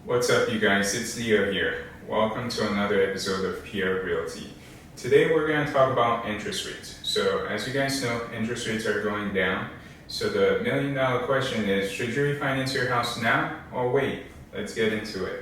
What's up, you guys? It's Leo here. Welcome to another episode of PR Realty. Today we're going to talk about interest rates. So as you guys know, interest rates are going down. So the million-dollar question is, should you refinance your house now or wait? Let's get into it.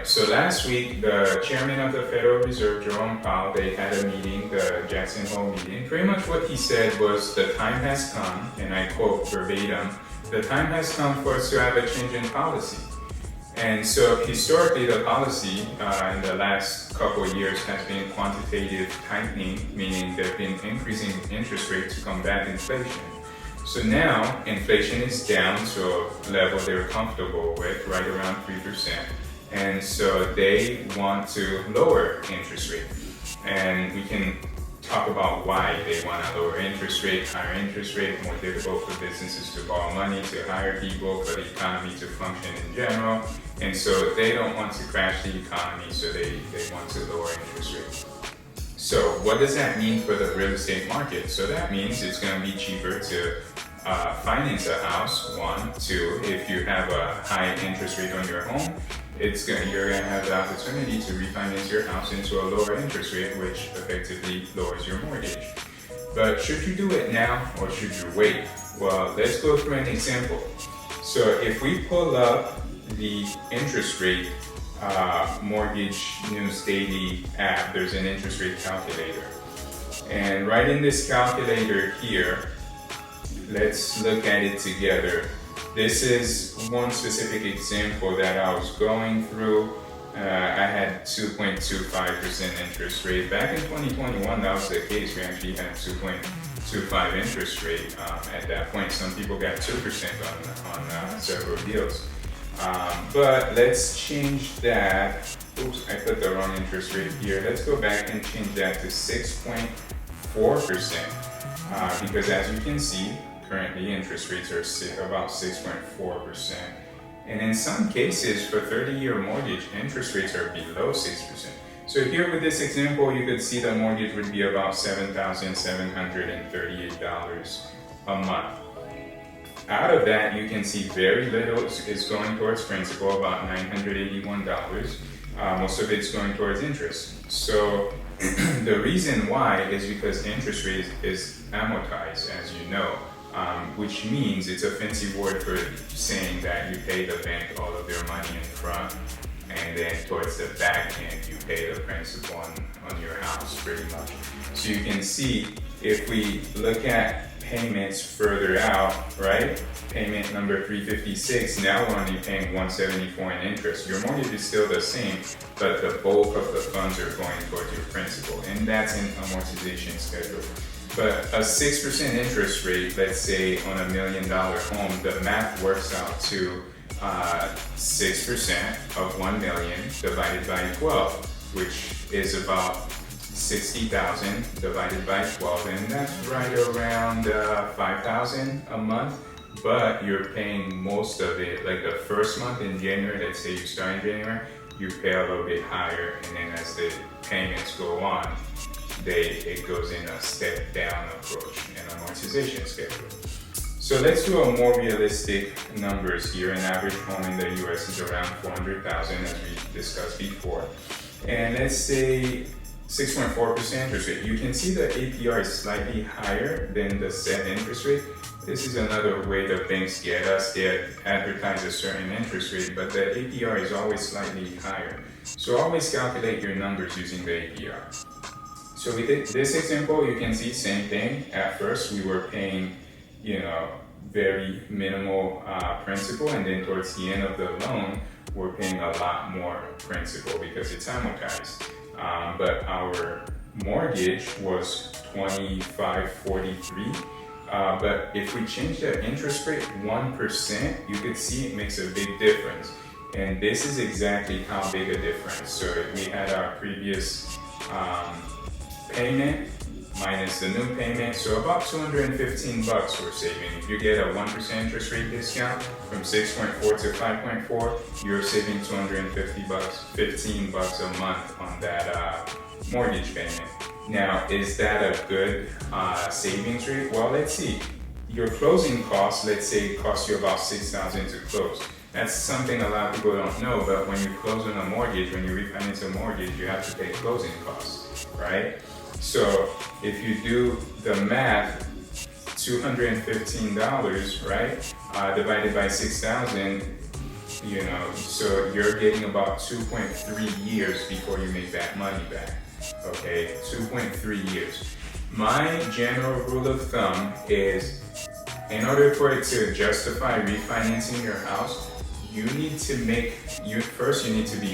So last week, the chairman of the Federal Reserve, Jerome Powell, they had a meeting, the Jackson Hole meeting. Pretty much what he said was, the time has come, and I quote verbatim, the time has come for us to have a change in policy. And so historically, the policy in the last couple of years has been quantitative tightening, meaning they've been increasing interest rates to combat inflation. So now, inflation is down to a level they're comfortable with, right around 3%. And so they want to lower interest rate. And we can talk about why they want to lower interest rate, higher interest rate, more difficult for businesses to borrow money, to hire people, for the economy to function in general. And so they don't want to crash the economy, so they want to lower interest rate. So what does that mean for the real estate market? So that means it's going to be cheaper to finance a house, one. Two, if you have a high interest rate on your home, you're going to have the opportunity to refinance your house into a lower interest rate, which effectively lowers your mortgage. But should you do it now or should you wait? Well, let's go through an example. So if we pull up the interest rate Mortgage News Daily app, there's an interest rate calculator. And right in this calculator here, let's look at it together. This is one specific example that I was going through. I had 2.25% interest rate. Back in 2021, that was the case. We actually had 2.25 interest rate at that point. Some people got 2% on several deals. But let's change that. Oops, I put the wrong interest rate here. Let's go back and change that to 6.4%. Because as you can see, currently interest rates are about 6.4%. And in some cases, for 30-year mortgage, interest rates are below 6%. So here with this example, you could see the mortgage would be about $7,738 a month. Out of that, you can see very little is going towards principal, about $981. Most of it's going towards interest. So the reason why is because interest rate is amortized, as you know. Which means it's a fancy word for saying that you pay the bank all of your money in front, and then towards the back end you pay the principal on your house, pretty much. So you can see, if we look at payments further out, right? Payment number 356, now we're only paying 174 in interest. Your mortgage is still the same, but the bulk of the funds are going towards your principal, and that's an amortization schedule. But a 6% interest rate, let's say on $1 million home, the math works out to 6% of 1 million divided by 12, which is about 60,000 divided by 12, and that's right around 5,000 a month. But you're paying most of it, like the first month in January, let's say you start in January, you pay a little bit higher, and then as the payments go on, it goes in a step down approach, an amortization schedule. So let's do a more realistic numbers here. An average home in the US is around 400,000, as we discussed before. And let's say 6.4% interest rate. You can see the APR is slightly higher than the set interest rate. This is another way the banks get us. They advertise a certain interest rate, but the APR is always slightly higher. So always calculate your numbers using the APR. So with this example, you can see same thing. At first, we were paying, very minimal principal, and then towards the end of the loan, we're paying a lot more principal because it's amortized. But our mortgage was $2,543. But if we change the interest rate 1%, you could see it makes a big difference. And this is exactly how big a difference. So we had our previous payment minus the new payment, so about $215 we're saving. If you get a 1% interest rate discount from 6.4 to 5.4, you're saving $250, $15 a month on that mortgage payment. Now, is that a good savings rate? Well, let's see. Your closing costs, let's say, cost you about $6,000 to close. That's something a lot of people don't know, but when you close on a mortgage, when you refinance a mortgage, you have to pay closing costs, right? So if you do the math, $215, right, divided by 6,000, so you're getting about 2.3 years before you make that money back. Okay, 2.3 years. My general rule of thumb is, in order for it to justify refinancing your house, you need to be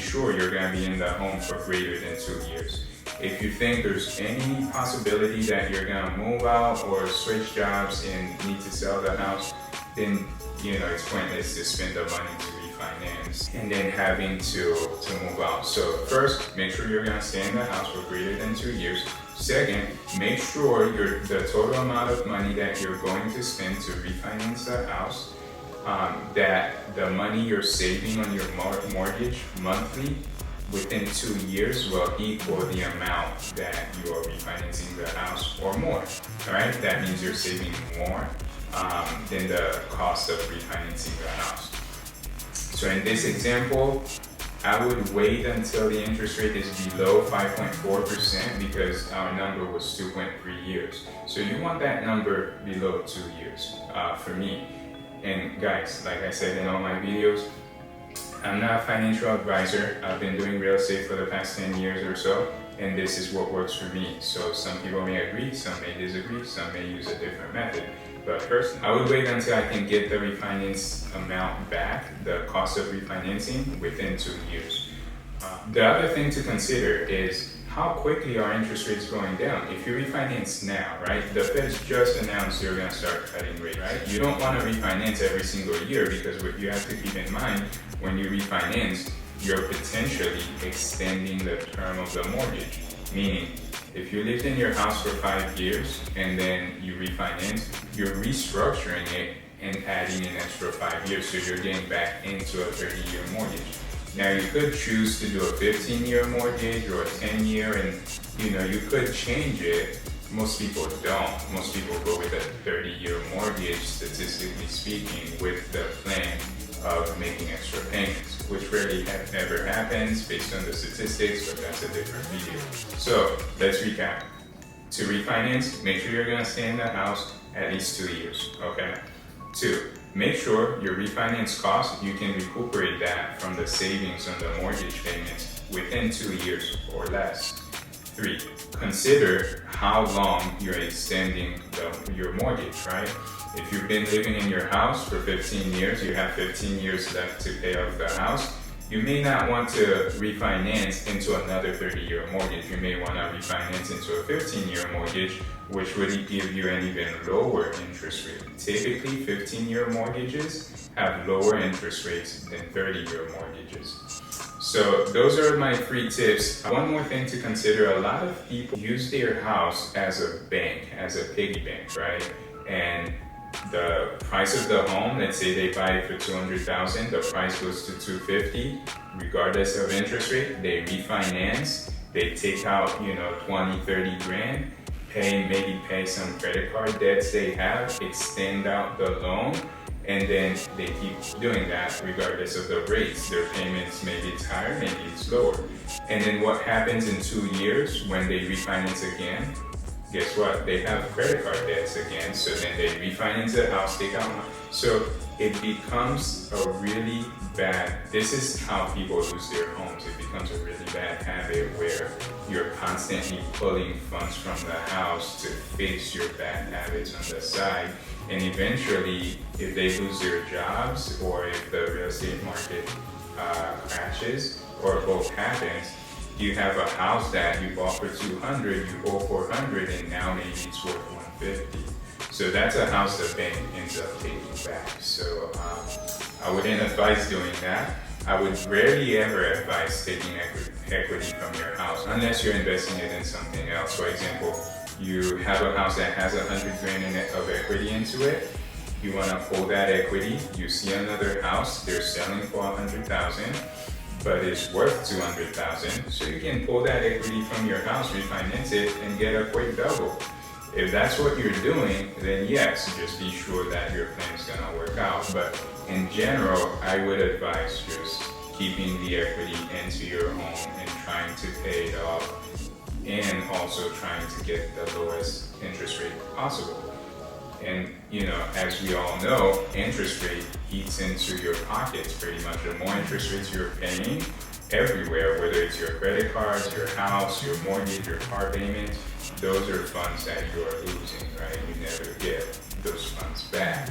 sure you're going to be in the home for greater than 2 years. If you think there's any possibility that you're going to move out or switch jobs and need to sell the house, then it's pointless to spend the money to refinance and then having to move out. So first, make sure you're going to stay in the house for greater than 2 years. Second, make sure the total amount of money that you're going to spend to refinance the house, that the money you're saving on your mortgage monthly within 2 years will equal the amount that you are refinancing the house or more. All right, that means you're saving more than the cost of refinancing the house. So in this example, I would wait until the interest rate is below 5.4% because our number was 2.3 years. So you want that number below 2 years for me. And guys, like I said in all my videos, I'm not a financial advisor. I've been doing real estate for the past 10 years or so, and this is what works for me. So some people may agree, some may disagree, some may use a different method. But first, I would wait until I can get the refinance amount back, the cost of refinancing, within 2 years. The other thing to consider is how quickly are interest rates going down. If you refinance now, right, the Fed's just announced they're going to start cutting rates, right? You don't want to refinance every single year because what you have to keep in mind when you refinance, you're potentially extending the term of the mortgage. Meaning, if you lived in your house for 5 years and then you refinance, you're restructuring it and adding an extra 5 years, so you're getting back into a 30-year mortgage. Now you could choose to do a 15-year mortgage or a 10-year, and you could change it. Most people don't. Most people go with a 30-year mortgage, statistically speaking, with the plan of making extra payments, which rarely ever happens based on the statistics, but that's a different video. So let's recap. To refinance, make sure you're going to stay in the house at least 2 years, okay? 2, make sure your refinance cost, you can recuperate that from the savings on the mortgage payments within 2 years or less. 3, consider how long you're extending your mortgage, right? If you've been living in your house for 15 years, you have 15 years left to pay off the house, you may not want to refinance into another 30-year mortgage. You may want to refinance into a 15-year mortgage, which would give you an even lower interest rate. Typically, 15-year mortgages have lower interest rates than 30-year mortgages. So those are my 3 tips. One more thing to consider, a lot of people use their house as a bank, as a piggy bank, right? And the price of the home, let's say they buy it for $200,000, the price goes to $250,000, regardless of interest rate. They refinance, they take out, 20, 30 grand, maybe pay some credit card debts they have, extend out the loan, and then they keep doing that regardless of the rates. Their payments, maybe it's higher, maybe it's lower. And then what happens in 2 years when they refinance again? Guess what? They have credit card debts again, so then they refinance the house, take out money. So it becomes a really bad, this is how people lose their homes. It becomes a really bad habit where you're constantly pulling funds from the house to fix your bad habits on the side. And eventually, if they lose their jobs or if the real estate market crashes or both happens, you have a house that you bought for $200, you owe $400, and now maybe it's worth $150. So that's a house the bank ends up taking back. So I wouldn't advise doing that. I would rarely ever advise taking equity from your house unless you're investing it in something else. For example, You have a house that has 100 grand of equity into it. You want to pull that equity. You see another house, they're selling for 100,000, but it's worth 200,000. So you can pull that equity from your house, refinance it, and get a quick double. If that's what you're doing, then yes, just be sure that your plan is going to work out. But in general, I would advise just keeping the equity into your home and trying to pay it off, and also trying to get the lowest interest rate possible. And as we all know, interest rate eats into your pockets pretty much. The more interest rates you're paying everywhere, whether it's your credit cards, your house, your mortgage, your car payment, those are funds that you are losing, right? You never get those funds back.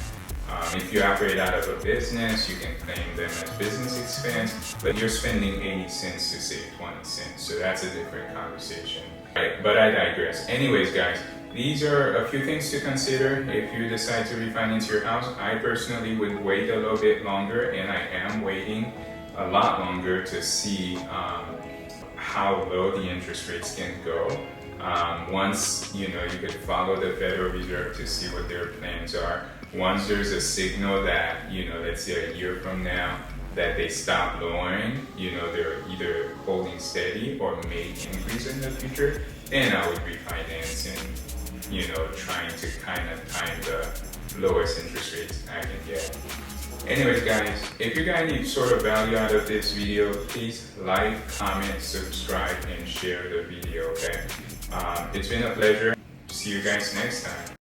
If you operate out of a business, you can claim them as business expense, but you're spending 80 cents to save 20 cents. So that's a different conversation. Right, but I digress. Anyways, guys, these are a few things to consider if you decide to refinance your house. I personally would wait a little bit longer, and I am waiting a lot longer to see how low the interest rates can go. Once you could follow the Federal Reserve to see what their plans are. Once there's a signal that let's say a year from now that they stop lowering, they're either holding steady or may increase in the future, then I would refinance and trying to kind of time the lowest interest rates I can get. Anyways, guys, if you got any sort of value out of this video, please like, comment, subscribe, and share the video, okay? It's been a pleasure. See you guys next time.